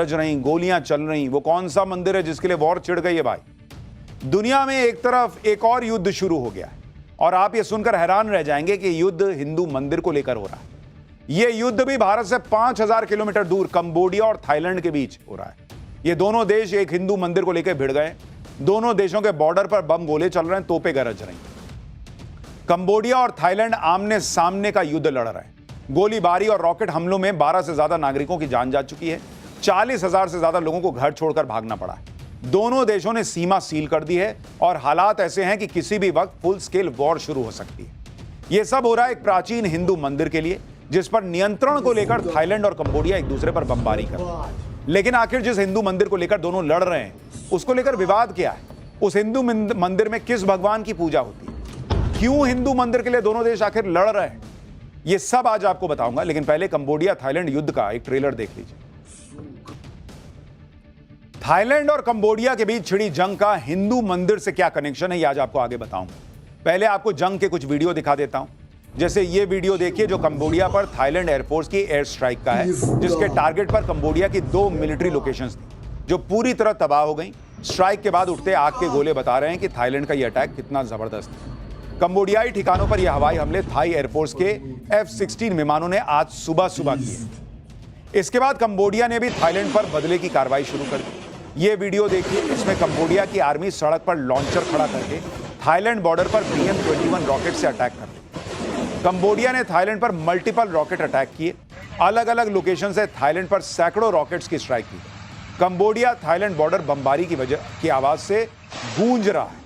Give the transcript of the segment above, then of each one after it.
बज रही, गोलियां चल रही। वो कौन सा मंदिर है जिसके लिए वॉर छिड़ गई है भाई? दुनिया में एक तरफ एक और युद्ध शुरू हो गया है और आप ये सुनकर हैरान रह जाएंगे कि युद्ध हिंदू मंदिर को लेकर हो रहा है। यह युद्ध भी भारत से 5000 किलोमीटर दूर कंबोडिया और थाईलैंड के बीच हो रहा है। ये दोनों देश एक हिंदू मंदिर को लेकर भिड़ गए। दोनों देशों के बॉर्डर पर बम गोले चल रहे हैं, तोपें गरज रही। कंबोडिया और थाईलैंड आमने सामने का युद्ध लड़ रहे हैं। गोलीबारी और रॉकेट हमलों में 12 से ज्यादा नागरिकों की जान जा चुकी है। 40,000 से ज्यादा लोगों को घर छोड़कर भागना पड़ा है। दोनों देशों ने सीमा सील कर दी है और हालात ऐसे हैं कि किसी भी वक्त फुल स्केल वॉर शुरू हो सकती है। यह सब हो रहा है एक प्राचीन हिंदू मंदिर के लिए, जिस पर नियंत्रण को लेकर थाईलैंड और कंबोडिया एक दूसरे पर बमबारी कर रहे हैं। लेकिन आखिर जिस हिंदू मंदिर को लेकर दोनों लड़ रहे हैं, उसको लेकर विवाद क्या है? उस हिंदू मंदिर में किस भगवान की पूजा होती है? क्यों हिंदू मंदिर के लिए दोनों देश आखिर लड़ रहे हैं? यह सब आज आपको बताऊंगा, लेकिन पहले कंबोडिया थाईलैंड युद्ध का एक ट्रेलर देख लीजिए। थाईलैंड और कंबोडिया के बीच छिड़ी जंग का हिंदू मंदिर से क्या कनेक्शन है, यह आज आपको आगे बताऊंगा। पहले आपको जंग के कुछ वीडियो दिखा देता हूं। जैसे ये वीडियो देखिए जो कंबोडिया पर थाईलैंड एयरफोर्स की एयर स्ट्राइक का है, जिसके टारगेट पर कंबोडिया की 2 मिलिट्री लोकेशंस थी जो पूरी तरह तबाह हो गई। स्ट्राइक के बाद उठते आग के गोले बता रहे हैं कि थाईलैंड का यह अटैक कितना जबरदस्त है। कंबोडियाई ठिकानों पर यह हवाई हमले थाई एयरफोर्स के F-16 विमानों ने आज सुबह किए। इसके बाद कंबोडिया ने भी थाईलैंड पर बदले की कार्रवाई शुरू कर दी। यह वीडियो देखिए, इसमें कंबोडिया की आर्मी सड़क पर लॉन्चर खड़ा करके थाईलैंड बॉर्डर पर BM-21 रॉकेट से अटैक कर रही। कंबोडिया ने थाईलैंड पर मल्टीपल रॉकेट अटैक किए। अलग अलग लोकेशन से थाईलैंड पर सैकड़ों रॉकेट्स की स्ट्राइक की। कंबोडिया थाईलैंड बॉर्डर बमबारी की आवाज से गूंज रहा है।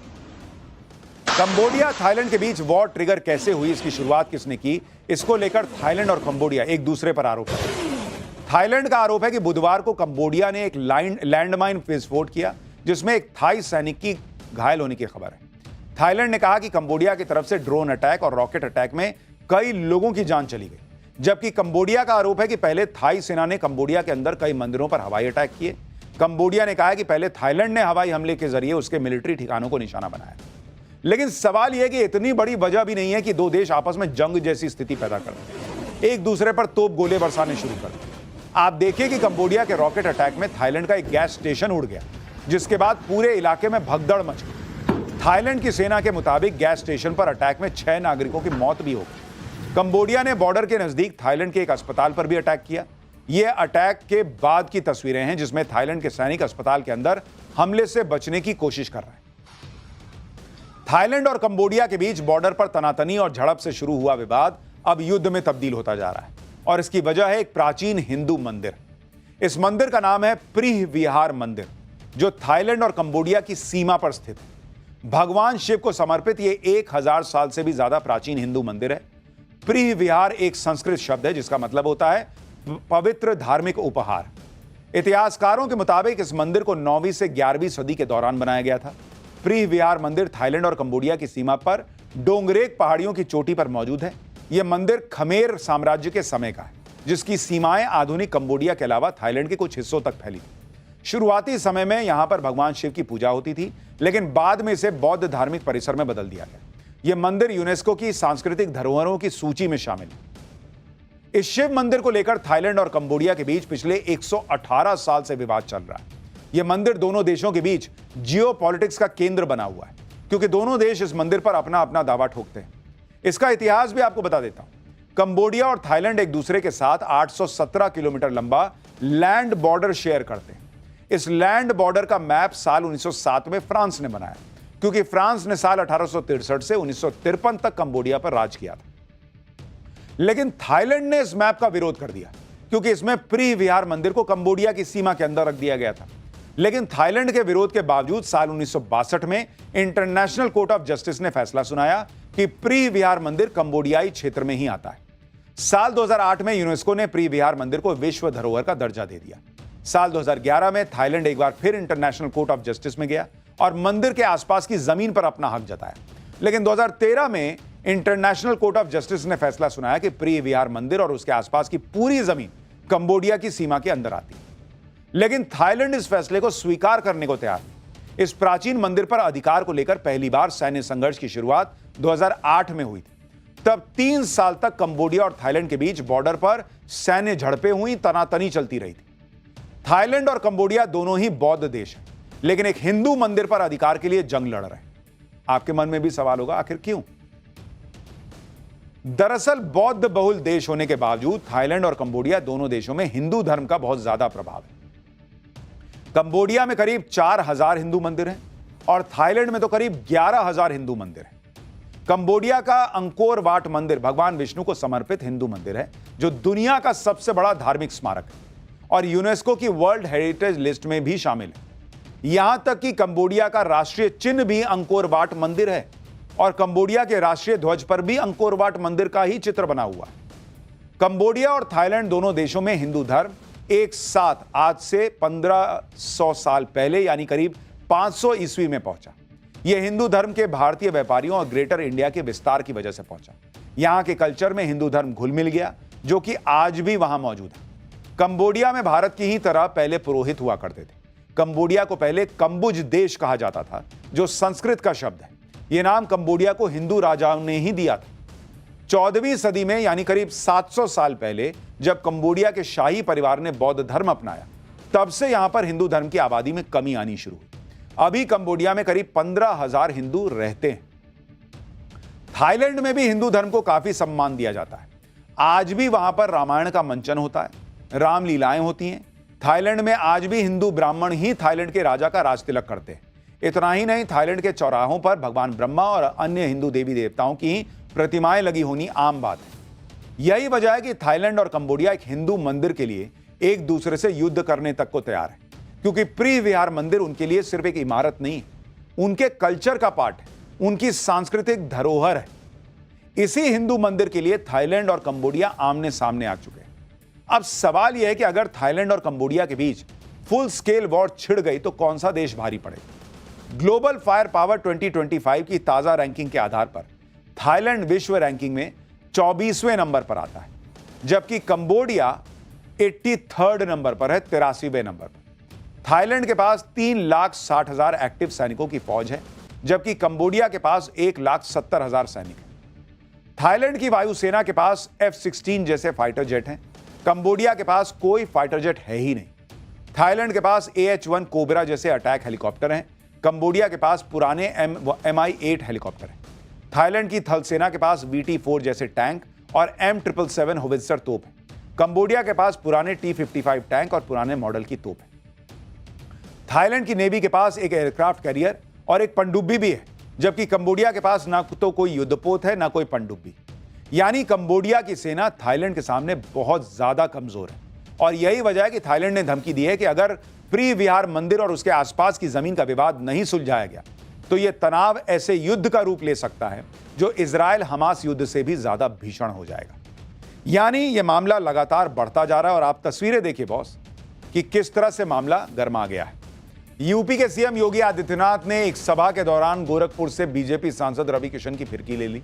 कंबोडिया थाईलैंड के बीच वॉर ट्रिगर कैसे हुई, इसकी शुरुआत किसने की, इसको लेकर थाईलैंड और कंबोडिया एक दूसरे पर आरोप है। थाईलैंड का आरोप है कि बुधवार को कंबोडिया ने एक लैंडमाइन विस्फोट किया, जिसमें एक थाई सैनिक की घायल होने की खबर है। थाईलैंड ने कहा कि कंबोडिया की तरफ से ड्रोन अटैक और रॉकेट अटैक में कई लोगों की जान चली गई, जबकि कंबोडिया का आरोप है कि पहले थाई सेना ने कंबोडिया के अंदर कई मंदिरों पर हवाई अटैक किए। कंबोडिया ने कहा कि पहले थाईलैंड ने हवाई हमले के जरिए उसके मिलिट्री ठिकानों को निशाना बनाया। लेकिन सवाल यह कि इतनी बड़ी वजह भी नहीं है कि दो देश आपस में जंग जैसी स्थिति पैदा कर दें, एक दूसरे पर तोप गोले बरसाने शुरू कर दें। आप देखिए कि कंबोडिया के रॉकेट अटैक में थाईलैंड का एक गैस स्टेशन उड़ गया, जिसके बाद पूरे इलाके में भगदड़ मच गई। थाईलैंड की सेना के मुताबिक गैस स्टेशन पर अटैक में 6 नागरिकों की मौत भी हो गई। कंबोडिया ने बॉर्डर के नजदीक थाईलैंड के एक अस्पताल पर भी अटैक किया। यह अटैक के बाद की तस्वीरें हैं, जिसमें थाईलैंड के सैनिक अस्पताल के अंदर हमले से बचने की कोशिश कर रहे हैं। थाईलैंड और कंबोडिया के बीच बॉर्डर पर तनातनी और झड़प से शुरू हुआ विवाद अब युद्ध में तब्दील होता जा रहा है, और इसकी वजह है एक प्राचीन हिंदू मंदिर। इस मंदिर का नाम है प्रीह विहार मंदिर, जो थाईलैंड और कंबोडिया की सीमा पर स्थित है। भगवान शिव को समर्पित यह 1000 साल से भी ज्यादा प्राचीन हिंदू मंदिर है। प्रीह विहार एक संस्कृत शब्द है जिसका मतलब होता है पवित्र धार्मिक उपहार। इतिहासकारों के मुताबिक इस मंदिर को 9वीं से 11वीं सदी के दौरान बनाया गया था। प्रीह विहार मंदिर थाईलैंड और कंबोडिया की सीमा पर डोंगरेक पहाड़ियों की चोटी पर मौजूद है। यह मंदिर खमेर साम्राज्य के समय का है, जिसकी सीमाएं आधुनिक कंबोडिया के अलावा थाईलैंड के कुछ हिस्सों तक फैली थी। शुरुआती समय में यहां पर भगवान शिव की पूजा होती थी, लेकिन बाद में इसे बौद्ध धार्मिक परिसर में बदल दिया गया। यह मंदिर यूनेस्को की सांस्कृतिक धरोहरों की सूची में शामिल है। इस शिव मंदिर को लेकर थाईलैंड और कंबोडिया के बीच पिछले 118 साल से विवाद चल रहा है। यह मंदिर दोनों देशों के बीच जियोपॉलिटिक्स का केंद्र बना हुआ है, क्योंकि दोनों देश इस मंदिर पर अपना अपना दावा ठोकते हैं। इसका इतिहास भी आपको बता देता हूं। कंबोडिया और थाईलैंड एक दूसरे के साथ 817 किलोमीटर लंबा लैंड बॉर्डर शेयर करते हैं। इस लैंड बॉर्डर का मैप साल 1907 में फ्रांस ने बनाया, क्योंकि फ्रांस ने साल 1863 से 1953 तक कंबोडिया पर राज किया था। लेकिन थाईलैंड ने इस मैप का विरोध कर दिया, क्योंकि इसमें प्रीह विहार मंदिर को कंबोडिया की सीमा के अंदर रख दिया गया था। लेकिन थाईलैंड के विरोध के बावजूद साल 1962 में इंटरनेशनल कोर्ट ऑफ जस्टिस ने फैसला सुनाया कि प्रीह विहार मंदिर कंबोडियाई क्षेत्र में ही आता है। साल 2008 में यूनेस्को ने प्रीह विहार मंदिर को विश्व धरोहर का दर्जा दे दिया। साल 2011 में थाईलैंड एक बार फिर इंटरनेशनल कोर्ट ऑफ जस्टिस में गया और मंदिर के आसपास की जमीन पर अपना हक जताया। लेकिन 2013 में इंटरनेशनल कोर्ट ऑफ जस्टिस ने फैसला सुनाया कि प्रीह विहार मंदिर और उसके आसपास की पूरी जमीन कंबोडिया की सीमा के अंदर आती है। लेकिन थाईलैंड इस फैसले को स्वीकार करने को तैयार नहीं। इस प्राचीन मंदिर पर अधिकार को लेकर पहली बार सैन्य संघर्ष की शुरुआत 2008 में हुई थी। तब 3 साल तक कंबोडिया और थाईलैंड के बीच बॉर्डर पर सैन्य झड़पें हुई, तनातनी चलती रही थी। थाईलैंड और कंबोडिया दोनों ही बौद्ध देश हैं, लेकिन एक हिंदू मंदिर पर अधिकार के लिए जंग लड़ रहे हैं। आपके मन में भी सवाल होगा, आखिर क्यों? दरअसल बौद्ध बहुल देश होने के बावजूद थाईलैंड और कंबोडिया दोनों देशों में हिंदू धर्म का बहुत ज्यादा प्रभाव है। कंबोडिया में करीब 4000 हिंदू मंदिर हैं और थाईलैंड में तो करीब 11000 हिंदू मंदिर हैं। कंबोडिया का अंकोर वाट मंदिर भगवान विष्णु को समर्पित हिंदू मंदिर है, जो दुनिया का सबसे बड़ा धार्मिक स्मारक है और यूनेस्को की वर्ल्ड हेरिटेज लिस्ट में भी शामिल है। यहां तक कि कंबोडिया का राष्ट्रीय चिन्ह भी अंकोर वाट मंदिर है और कंबोडिया के राष्ट्रीय ध्वज पर भी अंकोर वाट मंदिर का ही चित्र बना हुआ है। कंबोडिया और थाईलैंड दोनों देशों में हिंदू धर्म एक साथ आज से 1500 साल पहले यानी करीब 500 ईस्वी में पहुंचा। यह हिंदू धर्म के भारतीय व्यापारियों और ग्रेटर इंडिया के विस्तार की वजह से पहुंचा। यहां के कल्चर में हिंदू धर्म घुल मिल गया, जो कि आज भी वहां मौजूद है। कंबोडिया में भारत की ही तरह पहले पुरोहित हुआ करते थे। कंबोडिया को पहले कंबुज देश कहा जाता था, जो संस्कृत का शब्द है। यह नाम कंबोडिया को हिंदू राजाओं ने ही दिया था। 14वीं सदी में यानी करीब 700 साल पहले जब कंबोडिया के शाही परिवार ने बौद्ध धर्म अपनाया, तब से यहां पर हिंदू धर्म की आबादी में कमी आनी शुरू हुई। अभी कंबोडिया में करीब 15000 हिंदू रहते हैं। थाईलैंड में भी हिंदू धर्म को काफी सम्मान दिया जाता है। आज भी वहां पर रामायण का मंचन होता है, रामलीलाएं होती हैं। थाईलैंड में आज भी हिंदू ब्राह्मण ही थाईलैंड के राजा का राज तिलक करते हैं। इतना ही नहीं, थाईलैंड के चौराहों पर भगवान ब्रह्मा और अन्य हिंदू देवी देवताओं की प्रतिमाएं लगी होनी आम बात है। यही वजह है कि थाईलैंड और कंबोडिया एक हिंदू मंदिर के लिए एक दूसरे से युद्ध करने तक को तैयार है, क्योंकि प्री विहार मंदिर उनके लिए सिर्फ एक इमारत नहीं, उनके कल्चर का पार्ट है, उनकी सांस्कृतिक धरोहर है। इसी हिंदू मंदिर के लिए थाईलैंड और कंबोडिया आमने सामने आ चुके हैं। अब सवाल यह है कि अगर थाईलैंड और कंबोडिया के बीच फुल स्केल वॉर छिड़ गई तो कौन सा देश भारी पड़ेगा? ग्लोबल फायर पावर 2025 की ताजा रैंकिंग के आधार पर थाईलैंड विश्व रैंकिंग में 24वें नंबर पर आता है, जबकि कंबोडिया 83rd नंबर पर है, 83वें नंबर पर। थाईलैंड के पास 3,60,000 एक्टिव सैनिकों की फौज है, जबकि कंबोडिया के पास 1,70,000 सैनिक हैं। थाईलैंड की वायुसेना के पास F-16 जैसे फाइटर जेट हैं, कंबोडिया के पास कोई फाइटर जेट है ही नहीं। थाईलैंड के पास AH-1 कोबरा जैसे अटैक हेलीकॉप्टर हैं, कंबोडिया के पास पुराने MI-8 हेलीकॉप्टर हैं। थाईलैंड की थल सेना के पास VT-4 जैसे टैंक और M777 होवित्जर तोप है। कंबोडिया के पास पुराने T-55 टैंक और पुराने मॉडल की तोप है। थाईलैंड की नेवी के पास एक एयरक्राफ्ट कैरियर और एक पनडुब्बी भी है, जबकि कंबोडिया के पास ना तो कोई युद्धपोत है, ना कोई पनडुब्बी। यानी कंबोडिया की सेना थाईलैंड के सामने बहुत ज्यादा कमजोर है और यही वजह है कि थाईलैंड ने धमकी दी है कि अगर प्री विहार मंदिर और उसके आसपास की जमीन का विवाद नहीं सुलझाया गया तो यह तनाव ऐसे युद्ध का रूप ले सकता है जो इजराइल हमास युद्ध से भी ज्यादा भीषण हो जाएगा। यानी यह मामला लगातार बढ़ता जा रहा है और आप तस्वीरें देखिए बॉस कि किस तरह से मामला गर्मा गया है। यूपी के सीएम योगी आदित्यनाथ ने एक सभा के दौरान गोरखपुर से बीजेपी सांसद रवि किशन की फिरकी ले ली।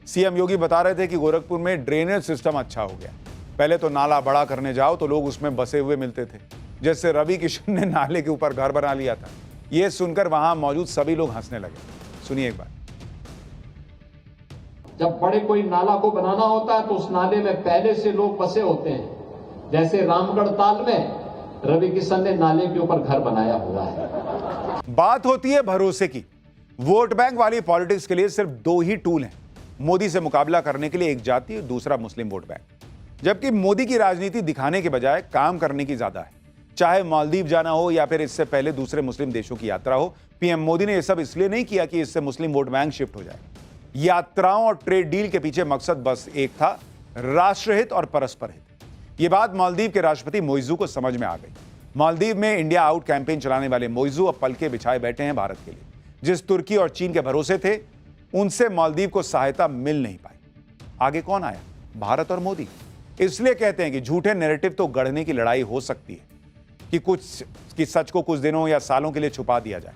सीएम योगी बता रहे थे कि गोरखपुर में ड्रेनेज सिस्टम अच्छा हो गया। पहले तो नाला बड़ा करने जाओ तो लोग उसमें बसे हुए मिलते थे, जैसे रवि किशन ने नाले के ऊपर घर बना लिया था। यह सुनकर वहां मौजूद सभी लोग हंसने लगे। सुनिए एक बार। जब बड़े कोई नाला को बनाना होता है तो उस नाले में पहले से लोग बसे होते हैं। जैसे रामगढ़ ताल में रवि किशन ने नाले के ऊपर घर बनाया हुआ है। बात होती है भरोसे की। वोट बैंक वाली पॉलिटिक्स के लिए सिर्फ दो ही टूल हैं मोदी से मुकाबला करने के लिए, एक जाति और दूसरा मुस्लिम वोट बैंक। जबकि मोदी की राजनीति दिखाने के बजाय काम करने की ज्यादा है। चाहे मालदीव जाना हो या फिर इससे पहले दूसरे मुस्लिम देशों की यात्रा हो, पीएम मोदी ने यह सब इसलिए नहीं किया कि इससे मुस्लिम वोट बैंक शिफ्ट हो जाए। यात्राओं और ट्रेड डील के पीछे मकसद बस एक था, राष्ट्रहित और परस्पर हित। यह बात मालदीव के राष्ट्रपति मोइजू को समझ में आ गई। मालदीव में इंडिया आउट कैंपेन चलाने वाले मोइजू अब पलके बिछाए बैठे हैं भारत के लिए। जिस तुर्की और चीन के भरोसे थे, उनसे मालदीव को सहायता मिल नहीं पाई। आगे कौन आया? भारत और मोदी। इसलिए कहते हैं कि झूठे नैरेटिव तो गढ़ने की लड़ाई हो सकती है कि सच को कुछ दिनों या सालों के लिए छुपा दिया जाए,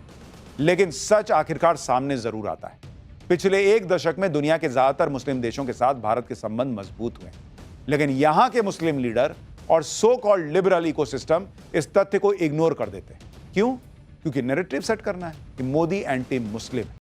लेकिन सच आखिरकार सामने जरूर आता है। पिछले एक दशक में दुनिया के ज्यादातर मुस्लिम देशों के साथ भारत के संबंध मजबूत हुए, लेकिन यहां के मुस्लिम लीडर और सो कॉल्ड लिबरल इकोसिस्टम इस तथ्य को इग्नोर कर देते हैं। क्यों? क्योंकि नैरेटिव सेट करना है कि मोदी एंटी मुस्लिम है।